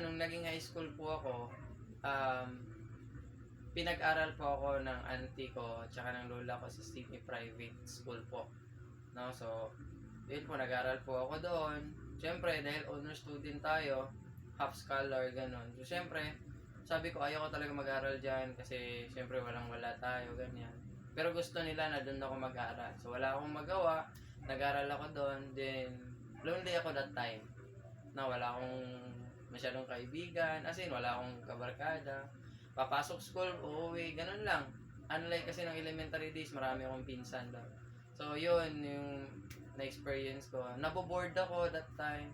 ayun, nung naging high school po ako, um, pinag-aral po ako ng auntie ko tsaka ng lola ko sa semi-private school po, 'no. So, yun po nag-aral po ako doon. Siyempre dahil honor student tayo, half scholar gano'n. So, siyempre sabi ko ayaw ko talaga mag-aral diyan kasi siyempre walang-wala tayo, ganyan. Pero gusto nila na do'n ako mag-aral. So, wala akong magawa, nag-aral ako do'n, then lonely ako that time, na wala akong masyadong kaibigan, as in wala akong kabarkada. Papasok school, uuwi, ganun lang. Unlike kasi ng elementary days, marami akong pinsan doon. So, yun, yung na-experience ko. Naboboard ako that time.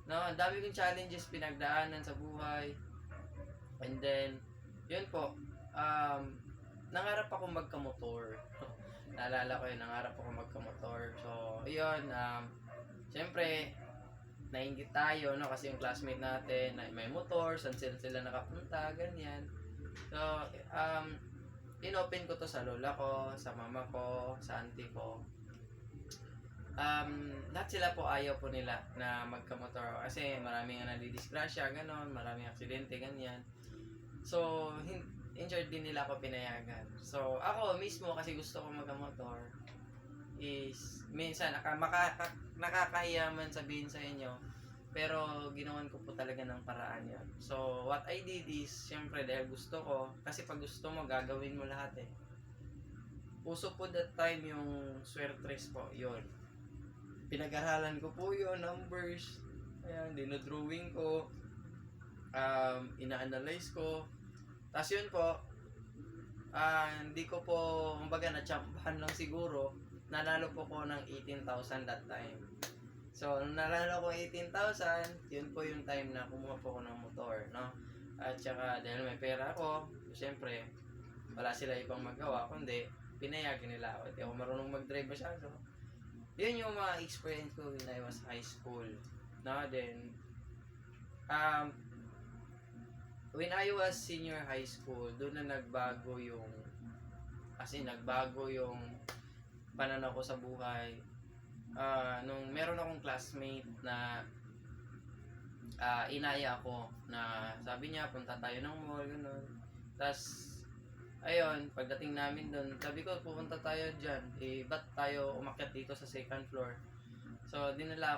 No, ang dami kong challenges pinagdaanan sa buhay. And then, yun po, nangarap ako magkamotor. Naalala ko yun, nangarap ako magkamotor. So, yun, siyempre, nainggit tayo, no? Kasi yung classmate natin, may motor, saan sila nakapunta, ganyan. So, inopen ko to sa lola ko, sa mama ko, sa auntie ko. Lahat sila po ayaw po nila na magkamotor kasi maraming nadidisgrasya, ganon, maraming aksidente, ganyan. So, injured din nila ako pinayagan. So, ako mismo kasi gusto ko magkamotor is minsan nakakahiya man sabihin sa inyo, pero ginawan ko po talaga ng paraan yon. So, what I did is, syempre dahil gusto ko, kasi pag gusto mo, gagawin mo lahat eh. Uso po that time yung swertres po, yon. Pinag-aralan ko po yun, numbers, ayan, dinodrawing ko, ina-analyze ko. Tapos yun po, hindi ko po, kumbaga, na-champahan lang siguro, nanalo po ko ng 18,000 that time. So, nung nanalo ko 18,000, yun po yung time na kumuha po ko ng motor, no? At saka, dahil may pera ako, syempre, wala sila ibang magawa, kundi, pinayagan nila ako. Hindi ako marunong mag-drive masyado. Yun yung mga experience ko when I was high school. No? Then, when I was senior high school, doon na nagbago yung, nagbago yung pananaw ko sa buhay. Nung meron akong classmate na inaya ako na sabi niya, punta tayo ng mall, gano'n. Tapos, ayun, pagdating namin doon, sabi ko, pupunta tayo dyan. Ba't tayo umakyat dito sa second floor? So, dinala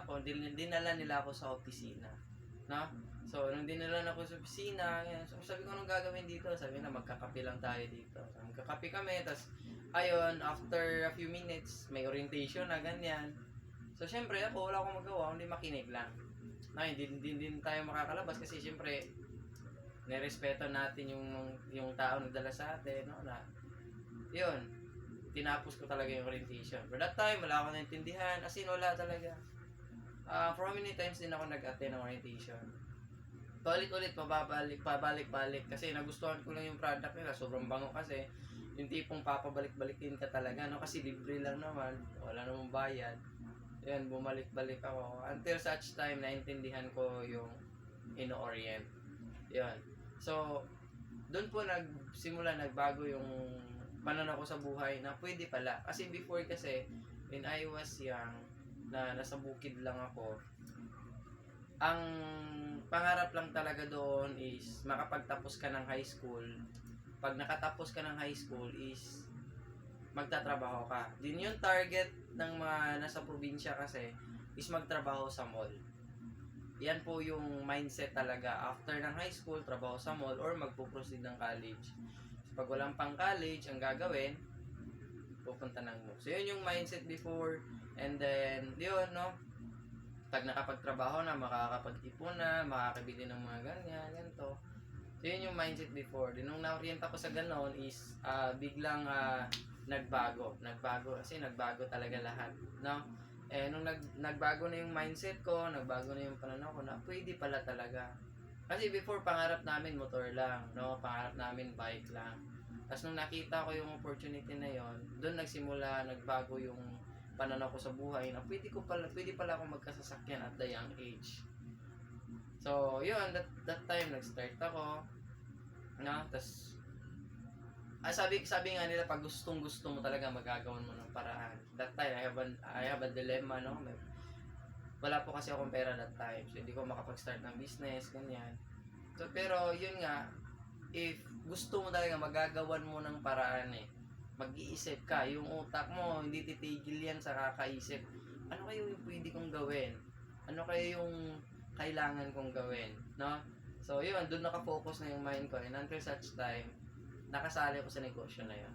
nila ako sa opisina. No? So, nung dinala na ako sa opisina, so, sabi ko, anong gagawin dito? Sabi na, magkakape lang tayo dito. So, magkakape kami, tapos, ayun, after a few minutes, may orientation na ganyan. So, syempre, ako, wala akong magawa, hindi makinig lang. No, hindi tayo makakalabas kasi, syempre, nirespeto natin yung tao na dala sa atin, no, na yun, tinapos ko talaga yung orientation. For that time, wala akong naintindihan, as in, wala talaga. For how many times din ako nag-attend ng orientation? Paulit-ulit, pabalik-balik, kasi nagustuhan ko lang yung product nila, sobrang bango kasi, yung tipong papabalik-balikin ka talaga, no, kasi libre lang naman, wala namang bayad. Yan, bumalik-balik ako, until such time, naintindihan ko yung ino-orient. Yan. So, doon po nagbago yung pananaw ko sa buhay na pwede pala. Kasi before kasi, when I was young, na nasa bukid lang ako, ang pangarap lang talaga doon is makapagtapos ka ng high school. Pag nakatapos ka ng high school is magtatrabaho ka. Din yung target ng mga nasa probinsya kasi is magtrabaho sa mall. Yan po yung mindset talaga. After ng high school, trabaho sa mall or magpo-proceed ng college. So, pag walang pang college, ang gagawin, pupunta ng mall. So, yun yung mindset before. And then, yun, no? Pag nakapagtrabaho na, makakapag-ipon na, makakabili ng mga ganyan, ganito. So, yun yung mindset before. Then, nung na-orient ako sa ganon is, biglang nagbago. Kasi nagbago talaga lahat, no? Nung nagbago na yung mindset ko, nagbago na yung pananaw ko na pwede pala talaga. Kasi before, pangarap namin motor lang, no? Pangarap namin bike lang. Tapos nung nakita ko yung opportunity na yon, doon nagbago yung pananaw ko sa buhay na pwede pala ako magkasasakyan at the young age. So, yun, that time, nag-start ako, no? Tapos, sabi nga nila, pag gustong-gusto mo talaga, magagawan mo ng paraan. That time, I have a dilemma, no? Wala po kasi akong pera that time. So, hindi ko makapag-start ng business, ganyan. So, pero yun nga, if gusto mo talaga, magagawan mo ng paraan eh. Mag-iisip ka, yung utak mo, hindi titigil yan sa kakaisip. Ano kayo yung pwede kong gawin? Ano kayo yung kailangan kong gawin? No? So, yun, doon nakafocus na yung mind ko. And until such time, nakasali ko sa negosyo na yun.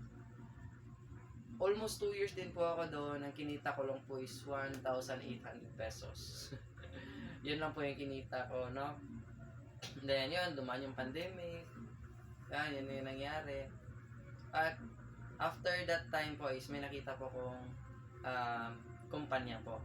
Almost 2 years din po ako doon. Ang kinita ko lang po is 1,800 pesos. Yun lang po yung kinita ko, no? Then, yun, dumaan yung pandemic. Yun yung nangyari. At after that time po is may nakita po kong kumpanya po.